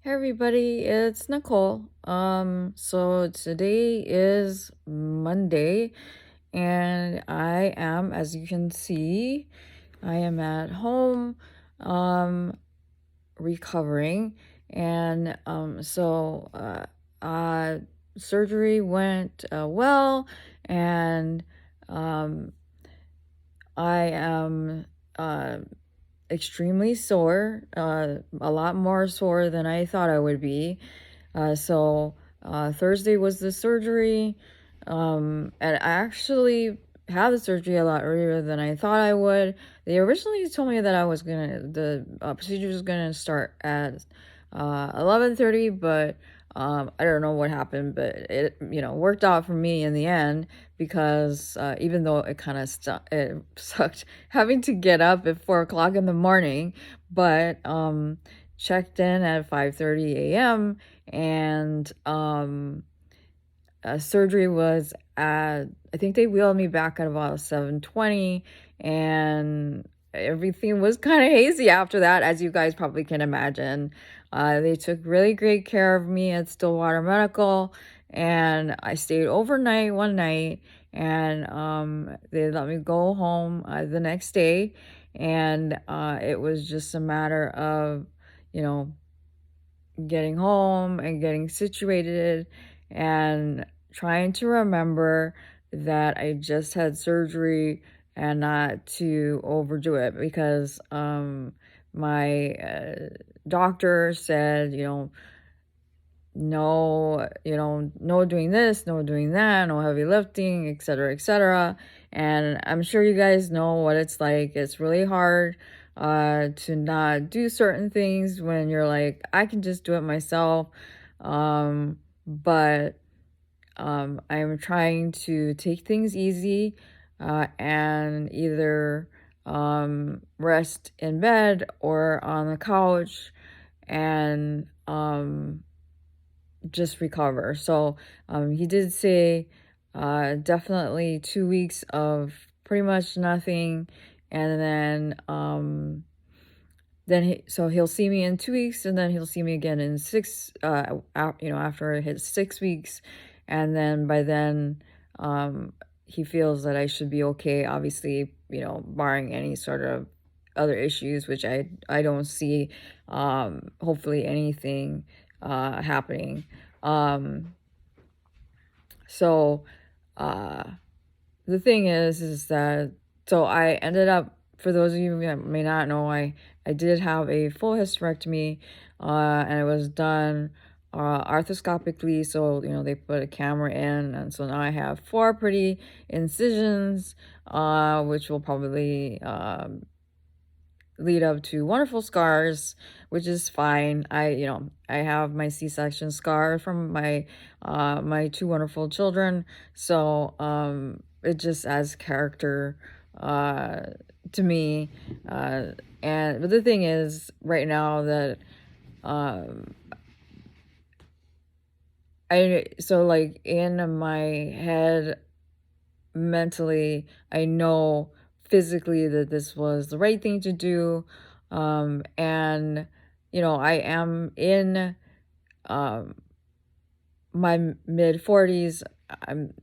Hey everybody, it's Nicole. So today is Monday, and I am, as you can see, I am at home, um, recovering, and uh, surgery went well, and um, I am uh extremely sore, a lot more sore than I thought I would be. Thursday was the surgery, and I actually had the surgery a lot earlier than I thought I would. They originally told me that the procedure was gonna start at 11:30, but I don't know what happened, but it worked out for me in the end because even though it sucked having to get up at 4 o'clock in the morning, but checked in at 5:30 a.m. and surgery was at, I think they wheeled me back at about 7:20, and everything was kind of hazy after that, as you guys probably can imagine. They took really great care of me at Stillwater Medical, and I stayed overnight one night, and they let me go home the next day, and it was just a matter of, you know, getting home and getting situated and trying to remember that I just had surgery and not to overdo it because my doctor said, no, no doing this, no doing that, no heavy lifting, etc., etc. And I'm sure you guys know what it's like. It's really hard to not do certain things when you're like, I can just do it myself. But I'm trying to take things easy and either rest in bed or on the couch and just recover. So he did say definitely 2 weeks of pretty much nothing, and then he'll see me in 2 weeks, and then he'll see me again in after his 6 weeks, and then by then he feels that I should be okay. Obviously, barring any sort of other issues, which I don't see. Hopefully, anything happening. Um, so, uh, the thing is that so I ended up, for those of you that may not know, I did have a full hysterectomy, and it was done arthroscopically. So they put a camera in, and so now I have four pretty incisions, which will probably lead up to wonderful scars, which is fine. I have my C-section scar from my two wonderful children, so it just adds character uh to me. But the thing is, right now, that um like in my head, mentally, I know physically that this was the right thing to do. And I am in um my mid 40s. I'm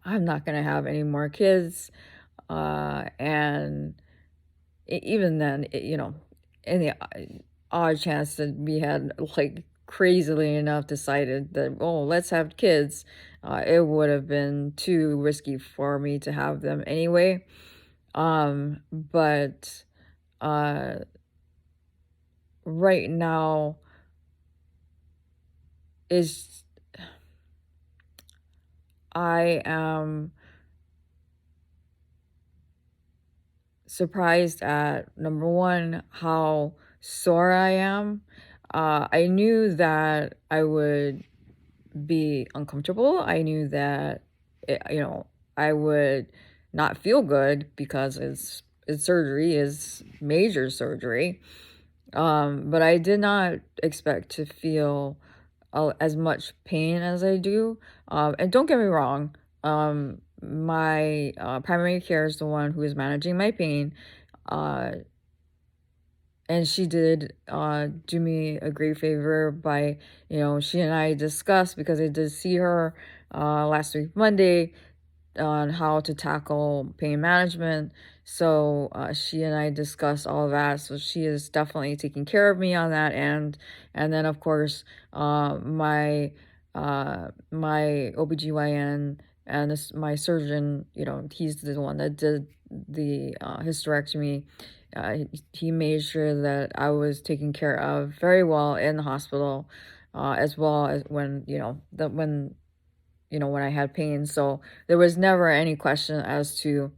not going to have any more kids. And even then, in the odd chance that we had, like, crazily enough decided that, oh, let's have kids, it would have been too risky for me to have them anyway. But uh right now is I am surprised at, number one, how sore I am. I knew that I would be uncomfortable. I knew that I would not feel good because it's surgery, is major surgery. But I did not expect to feel as much pain as I do. And don't get me wrong, my primary care is the one who is managing my pain. Uh, and she did do me a great favor by, she and I discussed, because I did see her last week Monday, on how to tackle pain management. So she and I discussed all of that. So she is definitely taking care of me on that end. And then of course, my OBGYN and my surgeon, he's the one that did the hysterectomy. He made sure that I was taken care of very well in the hospital, as well as when, when I had pain. So there was never any question as to,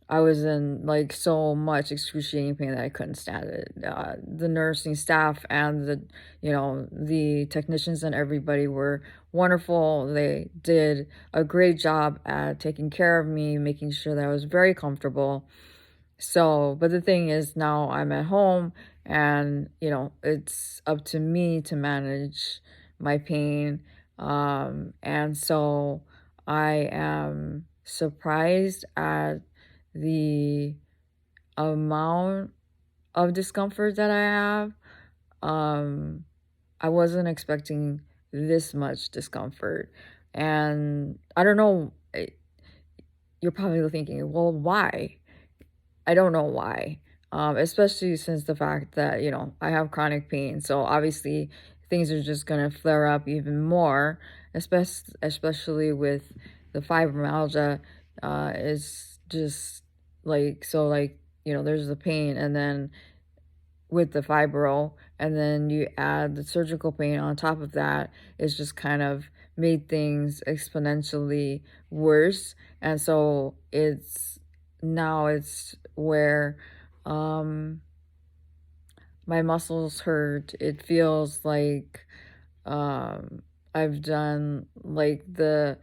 I was in like so much excruciating pain that I couldn't stand it. The nursing staff and the technicians and everybody were wonderful. They did a great job at taking care of me, making sure that I was very comfortable. So, but the thing is, now I'm at home, and, it's up to me to manage my pain. And so I am surprised at the amount of discomfort that I have. Um, I wasn't expecting this much discomfort. And I don't know, you're probably thinking, well, why? I don't know why. Especially since the fact that, I have chronic pain. So obviously things are just going to flare up even more, especially with the fibromyalgia. Is just like, so like, there's the pain, and then with the fibro, and then you add the surgical pain on top of that, it's just kind of made things exponentially worse. And so it's where um my muscles hurt. It feels like I've done like the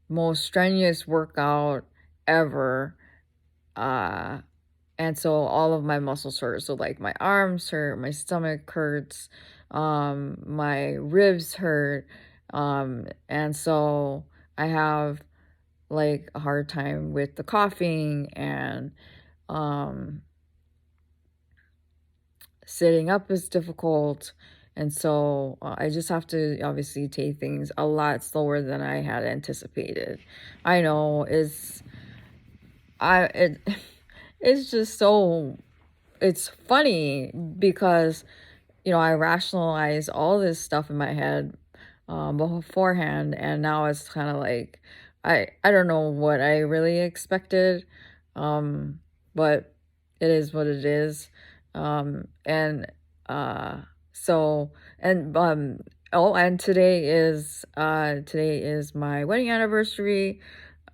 most strenuous workout ever. uh and so all of my muscles hurt. So like my arms hurt, my stomach hurts, my ribs hurt. And so I have like a hard time with the coughing, and um sitting up is difficult. And so I just have to obviously take things a lot slower than I had anticipated. I know it it's just so, it's funny because, I rationalize all this stuff in my head beforehand, and now it's kind of like, I don't know what I really expected, um, but it is what it is. And uh, so and oh, and today is my wedding anniversary.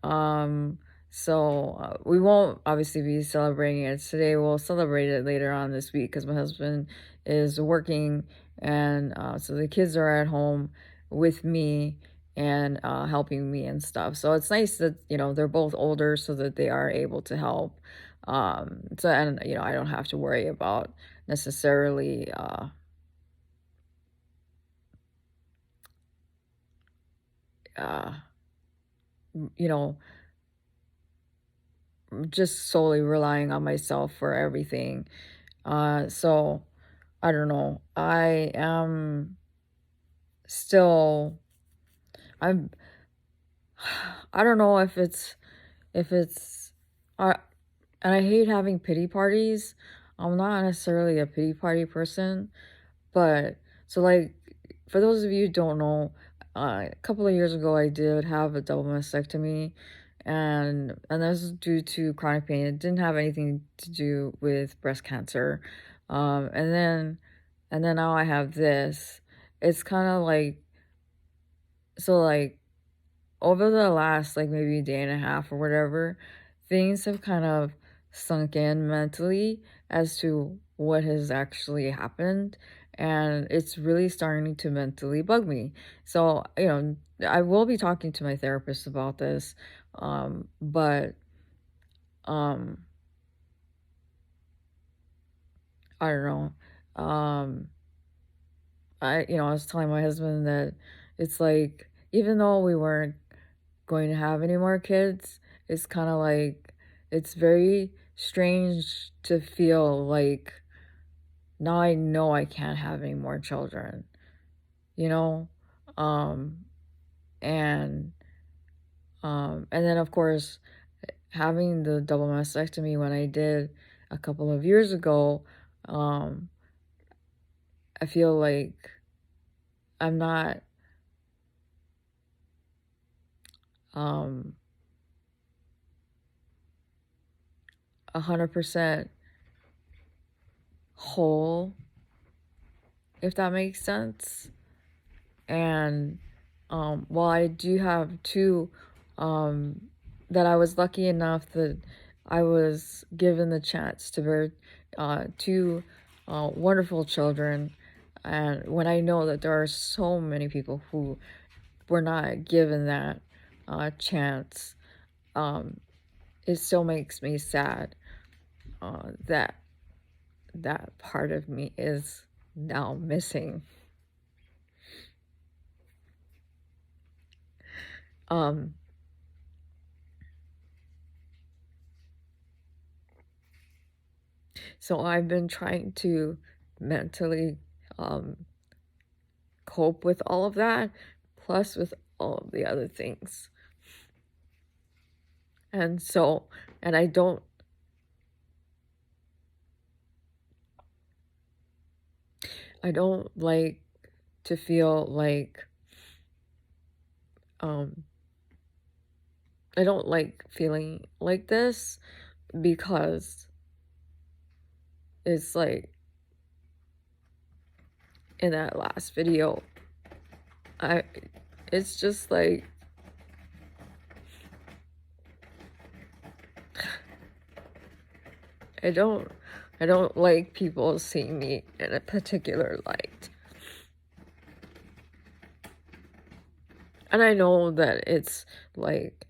um, we won't obviously be celebrating it today. We'll celebrate it later on this week because my husband is working, and so the kids are at home with me, and helping me and stuff. So it's nice that, they're both older so that they are able to help. So, and I don't have to worry about necessarily uh you know just solely relying on myself for everything. So I don't know. Still, I'm, I don't know if it's, uh, and I hate having pity parties. I'm not necessarily a pity party person, but so like, for those of you who don't know, a couple of years ago I did have a double mastectomy, and this is due to chronic pain. It didn't have anything to do with breast cancer. And then now I have this. It's kind of like, so like, over the last like maybe day and a half or whatever, things have kind of sunk in mentally as to what has actually happened. And it's really starting to mentally bug me. So, I will be talking to my therapist about this. But um, I don't know. I was telling my husband that it's like, even though we weren't going to have any more kids, it's kind of like, it's very strange to feel like now I know I can't have any more children, you know? Um, and and then of course having the double mastectomy when I did a couple of years ago, I feel like I'm not um 100% whole, if that makes sense. And while I do have two that I was lucky enough that I was given the chance to bear two wonderful children, and when I know that there are so many people who were not given that chance, it still makes me sad that that part of me is now missing. So I've been trying to mentally cope with all of that, plus with all of the other things. And so, and I don't like to feel like, I don't like feeling like this, because it's like in that last video, it's just like, I don't like people seeing me in a particular light. And I know that it's like,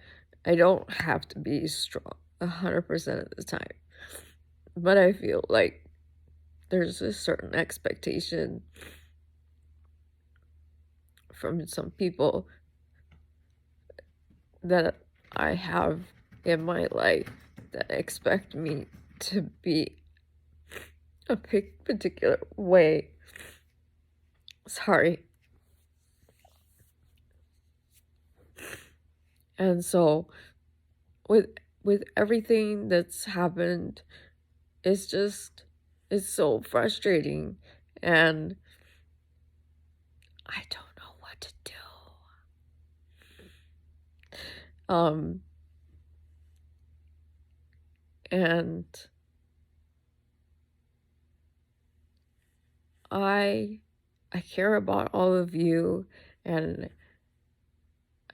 I don't have to be strong 100% of the time. But I feel like there's a certain expectation from some people that I have in my life that expect me to be a particular way. Sorry. And so with everything that's happened, it's so frustrating, and I don't know what to do. And I care about all of you, and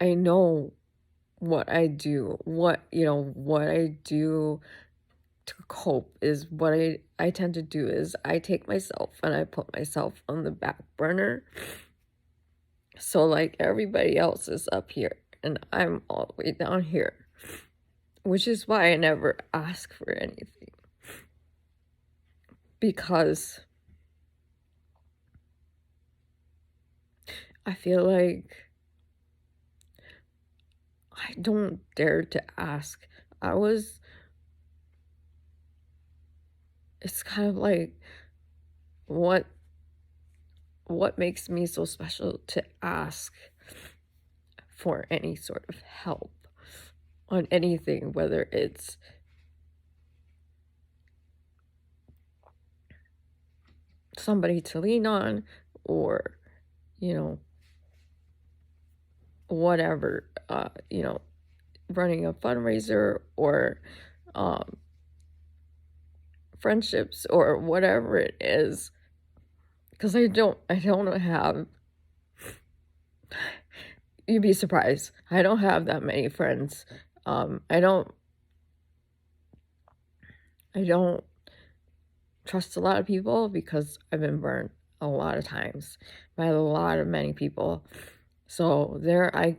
I know what I do, what I do to cope is what I tend to do is I take myself and I put myself on the back burner. So like everybody else is up here and I'm all the way down here, which is why I never ask for anything, because I feel like I don't dare to ask. It's kind of like, what makes me so special to ask for any sort of help on anything, whether it's somebody to lean on or, whatever, running a fundraiser or friendships or whatever it is, because I don't have, you'd be surprised, I don't have that many friends. I don't trust a lot of people because I've been burnt a lot of times by many people. So I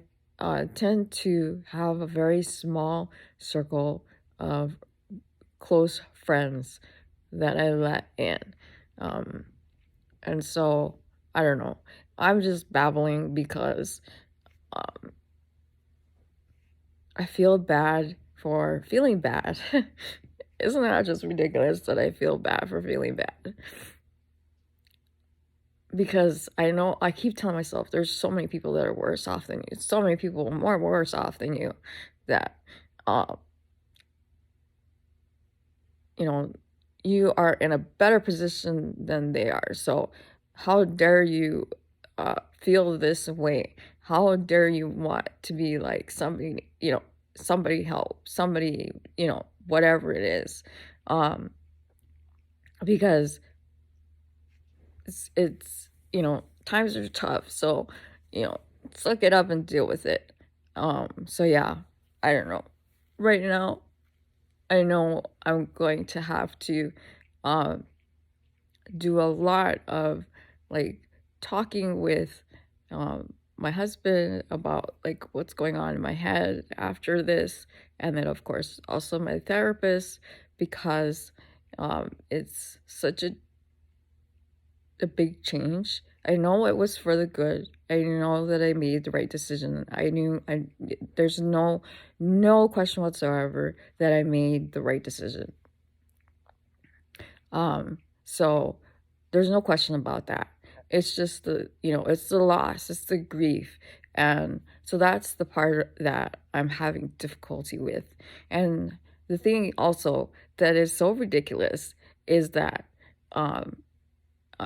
tend to have a very small circle of close friends that I let in. And so, I don't know. I'm just babbling because I feel bad for feeling bad. Isn't that just ridiculous that I feel bad for feeling bad? because I know I keep telling myself there's so many people that are worse off than you, so many people more worse off than you, that uh, you know, you are in a better position than they are. So how dare you feel this way? How dare you want to be like somebody, somebody help, somebody, whatever it is. Um, because times are tough. So, suck it up and deal with it. So yeah, I don't know. Right now, I know I'm going to have to um do a lot of like talking with my husband about like what's going on in my head after this, and then of course also my therapist, because it's such a big change. I know it was for the good. I know that I made the right decision. There's no question whatsoever that I made the right decision. So there's no question about that. It's just it's the loss, it's the grief. And so that's the part that I'm having difficulty with. And the thing also that is so ridiculous is that um, uh,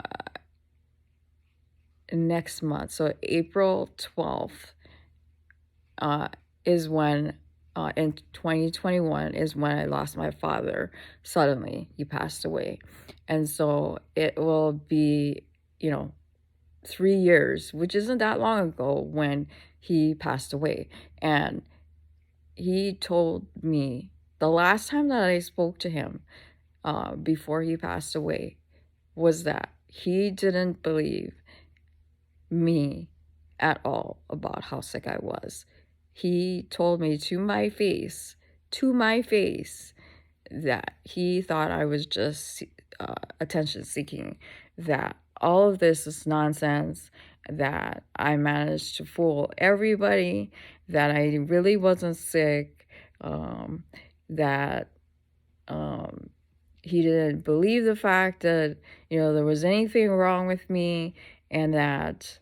next month, so April 12th, uh, is when in 2021 is when I lost my father suddenly. He passed away. And so it will be, 3 years, which isn't that long ago, when he passed away. And he told me the last time that I spoke to him before he passed away was that he didn't believe me at all about how sick I was. He told me to my face, that he thought I was just attention seeking, that all of this is nonsense, that I managed to fool everybody, that I really wasn't sick, that he didn't believe the fact that, there was anything wrong with me, and that,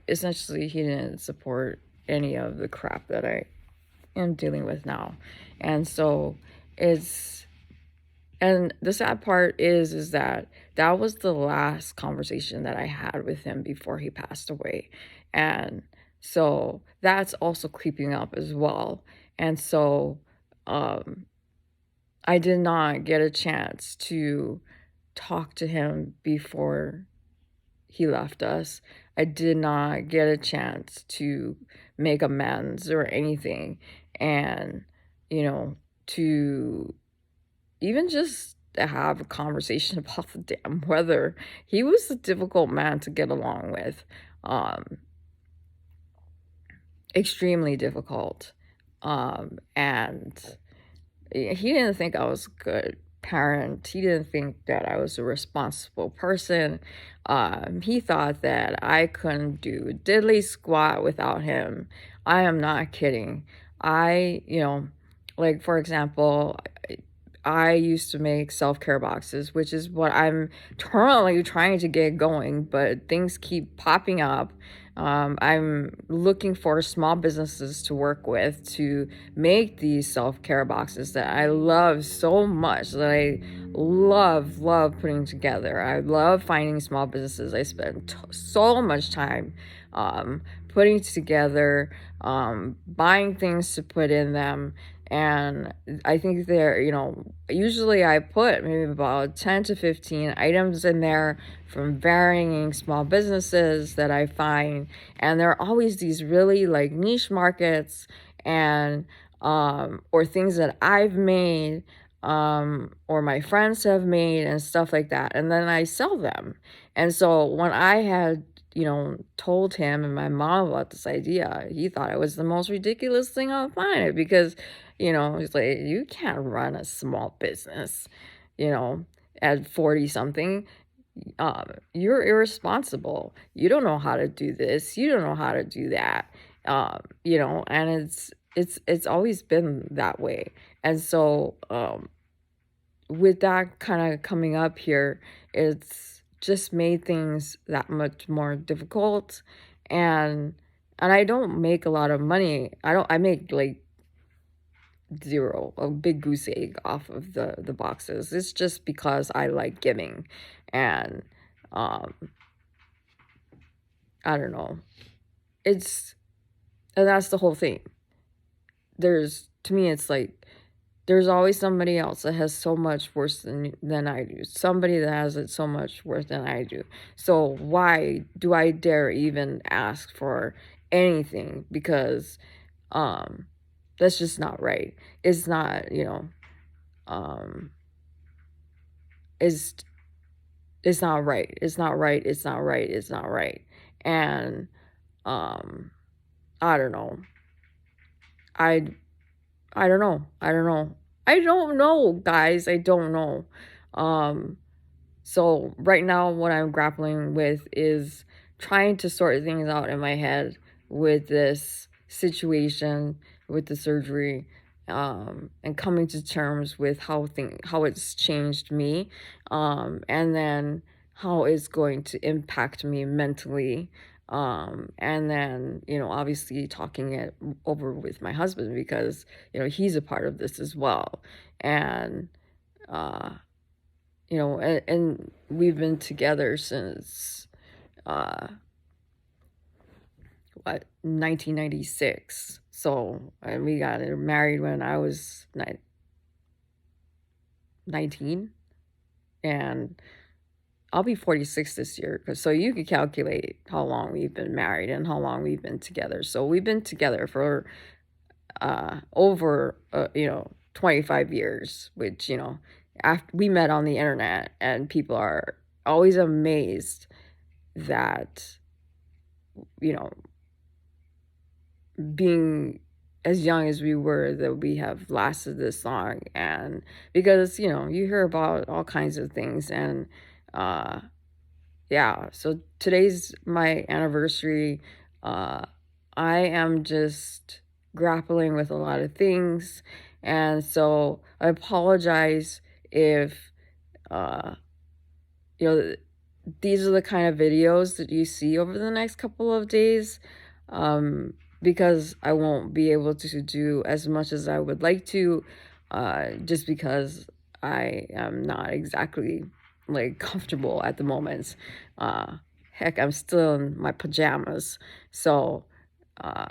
essentially he didn't support any of the crap that I am dealing with now. And so and the sad part is that that was the last conversation that I had with him before he passed away. And so that's also creeping up as well. And so I did not get a chance to talk to him before he left us. I did not get a chance to make amends or anything. And, to even just have a conversation about the damn weather. He was a difficult man to get along with. Extremely difficult. And he didn't think I was a good parent. He didn't think that I was a responsible person. He thought that I couldn't do a diddly squat without him. I am not kidding. Like for example, I used to make self-care boxes, which is what I'm currently trying to get going, but things keep popping up. I'm looking for small businesses to work with to make these self-care boxes that I love so much, that I love putting together. I love finding small businesses. I spend so much time putting together, buying things to put in them. And I think they're, usually I put maybe about 10 to 15 items in there from varying small businesses that I find. And there are always these really like niche markets, and or things that I've made, or my friends have made and stuff like that. And then I sell them. And so when I had told him and my mom about this idea, he thought it was the most ridiculous thing on the planet, because, he's like, you can't run a small business, at 40 something. You're irresponsible. You don't know how to do this. You don't know how to do that. And it's always been that way. And so, with that kind of coming up here, it's just made things that much more difficult. And I don't make a lot of money. I make like zero, a big goose egg off of the boxes. It's just because I like giving. And um I don't know. It's and that's the whole thing. To me, it's like there's always somebody else that has so much worse than I do. Somebody that has it so much worse than I do. So why do I dare even ask for anything? Because um that's just not right. It's not, um it's it's not right. It's not right. It's not right. It's not right. And um I don't know. I I don't know. I don't know. I don't know, guys. I don't know. Um, so right now what I'm grappling with is trying to sort things out in my head with this situation, with the surgery, and coming to terms with how it's changed me, and then how it's going to impact me mentally. And then, obviously talking it over with my husband because, he's a part of this as well. And, uh, and we've been together since, uh, 1996. So, and we got married when I was 19, and I'll be 46 this year. So you can calculate how long we've been married and how long we've been together. So we've been together for over 25 years, which, after we met on the internet, and people are always amazed that, you know, being as young as we were, that we have lasted this long. And because, you hear about all kinds of things. And yeah, so today's my anniversary. I am just grappling with a lot of things, and so I apologize if uh these are the kind of videos that you see over the next couple of days, because I won't be able to do as much as I would like to, just because I am not exactly like comfortable at the moment. Heck, I'm still in my pajamas. So uh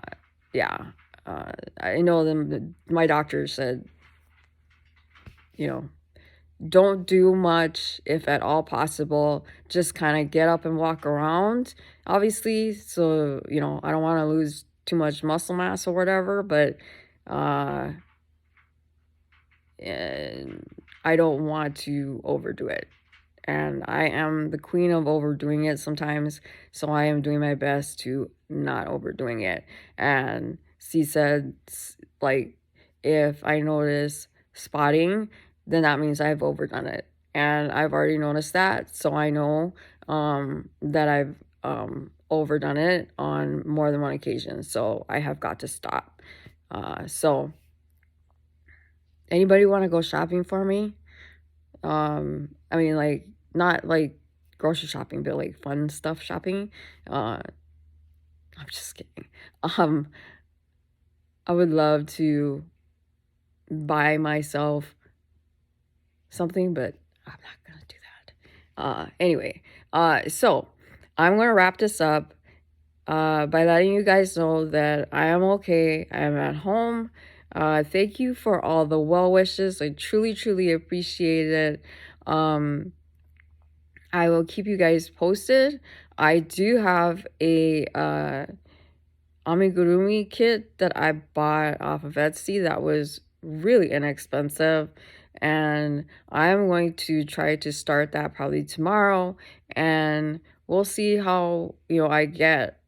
yeah, I know my doctor said, you know don't do much if at all possible. Just kind of get up and walk around, obviously, so I don't want to lose too much muscle mass or whatever. But uh and I don't want to overdo it, and I am the queen of overdoing it sometimes, so I am doing my best to not overdoing it. And she said, like, if I notice spotting, then that means I've overdone it, and I've already noticed that, so I know that I've overdone it on more than one occasion, so I have got to stop. So anybody want to go shopping for me? I mean, like, not like grocery shopping, but like fun stuff shopping. I'm just kidding. Um, I would love to buy myself something, but I'm not gonna do that. Anyway, so I'm gonna wrap this up by letting you guys know that I am okay. I am at home. Thank you for all the well wishes. I truly, truly appreciate it. I will keep you guys posted. I do have a amigurumi kit that I bought off of Etsy that was really inexpensive, and I'm going to try to start that probably tomorrow, and we'll see how I get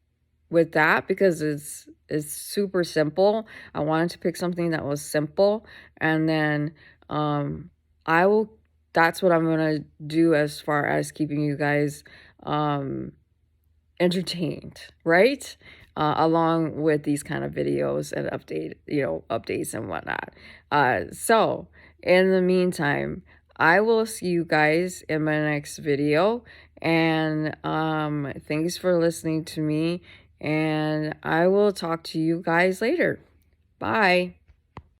with that, because it's super simple. I wanted to pick something that was simple, and then I will that's what I'm gonna do as far as keeping you guys entertained, right? Along with these kind of videos and updates and whatnot. So in the meantime, I will see you guys in my next video. And thanks for listening to me. And I will talk to you guys later. Bye.